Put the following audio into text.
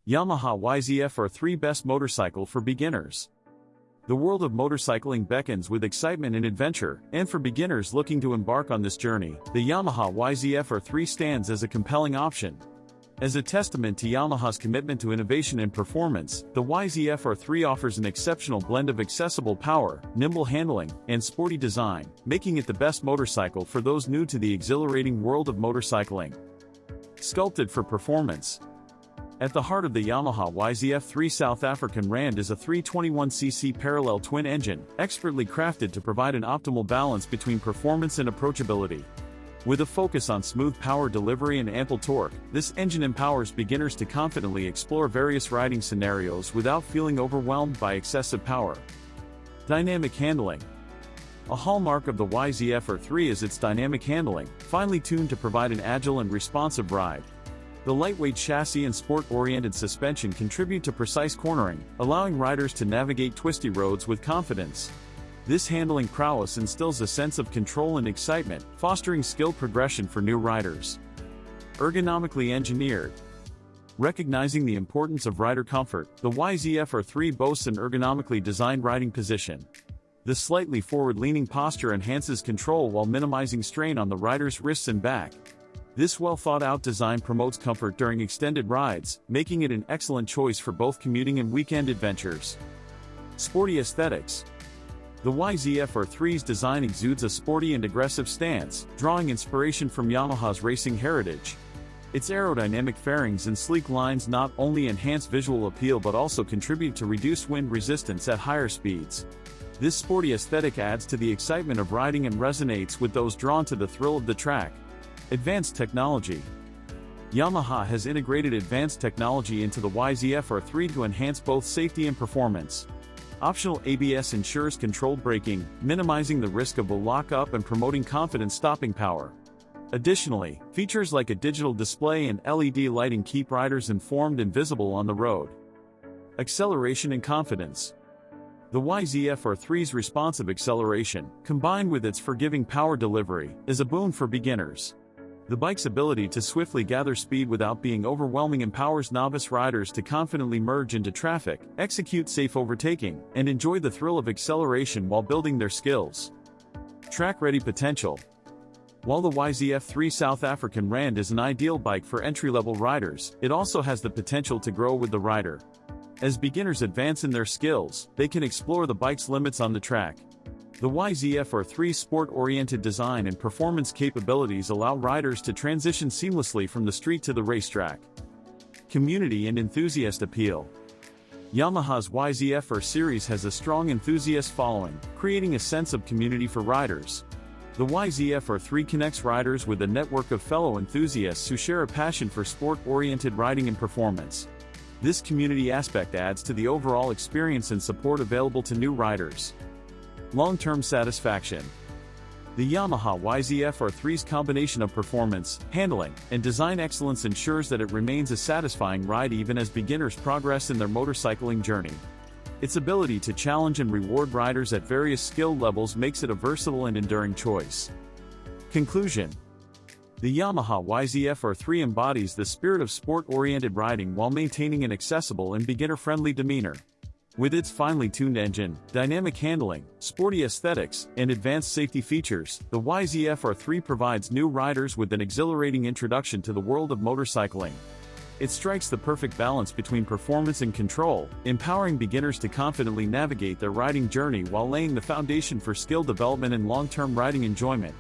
Yamaha YZF R3 Best Motorcycle for Beginners. The world of motorcycling beckons with excitement and adventure, and for beginners looking to embark on this journey, the Yamaha YZF R3 stands as a compelling option. As a testament to Yamaha's commitment to innovation and performance, the YZF R3 offers an exceptional blend of accessible power, nimble handling, and sporty design, making it the best motorcycle for those new to the exhilarating world of motorcycling. Sculpted for performance. At the heart of the Yamaha YZF R3 South African Rand is a 321cc parallel twin engine, expertly crafted to provide an optimal balance between performance and approachability. With a focus on smooth power delivery and ample torque, this engine empowers beginners to confidently explore various riding scenarios without feeling overwhelmed by excessive power. Dynamic handling. A hallmark of the YZF R3 is its dynamic handling, finely tuned to provide an agile and responsive ride. The lightweight chassis and sport-oriented suspension contribute to precise cornering, allowing riders to navigate twisty roads with confidence. This handling prowess instills a sense of control and excitement, fostering skill progression for new riders. Ergonomically engineered. Recognizing the importance of rider comfort, the YZF R3 boasts an ergonomically designed riding position. The slightly forward-leaning posture enhances control while minimizing strain on the rider's wrists and back. This well-thought-out design promotes comfort during extended rides, making it an excellent choice for both commuting and weekend adventures. Sporty aesthetics. The YZF R3's design exudes a sporty and aggressive stance, drawing inspiration from Yamaha's racing heritage. Its aerodynamic fairings and sleek lines not only enhance visual appeal but also contribute to reduced wind resistance at higher speeds. This sporty aesthetic adds to the excitement of riding and resonates with those drawn to the thrill of the track. Advanced technology. Yamaha has integrated advanced technology into the YZF R3 to enhance both safety and performance. Optional ABS ensures controlled braking, minimizing the risk of a lock-up and promoting confident stopping power. Additionally, features like a digital display and LED lighting keep riders informed and visible on the road. Acceleration and confidence. The YZF R3's responsive acceleration, combined with its forgiving power delivery, is a boon for beginners. The bike's ability to swiftly gather speed without being overwhelming empowers novice riders to confidently merge into traffic, execute safe overtaking, and enjoy the thrill of acceleration while building their skills. Track-ready potential. While the YZF R3 South African Rand is an ideal bike for entry-level riders, it also has the potential to grow with the rider. As beginners advance in their skills, they can explore the bike's limits on the track. The YZF R3's sport-oriented design and performance capabilities allow riders to transition seamlessly from the street to the racetrack. Community and enthusiast appeal. Yamaha's YZF R series has a strong enthusiast following, creating a sense of community for riders. The YZF R3 connects riders with a network of fellow enthusiasts who share a passion for sport-oriented riding and performance. This community aspect adds to the overall experience and support available to new riders. Long-term satisfaction. The Yamaha YZF R3's combination of performance, handling, and design excellence ensures that it remains a satisfying ride even as beginners progress in their motorcycling journey. Its ability to challenge and reward riders at various skill levels makes it a versatile and enduring choice. Conclusion. The Yamaha YZF R3 embodies the spirit of sport-oriented riding while maintaining an accessible and beginner-friendly demeanor. With its finely tuned engine, dynamic handling, sporty aesthetics, and advanced safety features, the YZF R3 provides new riders with an exhilarating introduction to the world of motorcycling. It strikes the perfect balance between performance and control, empowering beginners to confidently navigate their riding journey while laying the foundation for skill development and long-term riding enjoyment.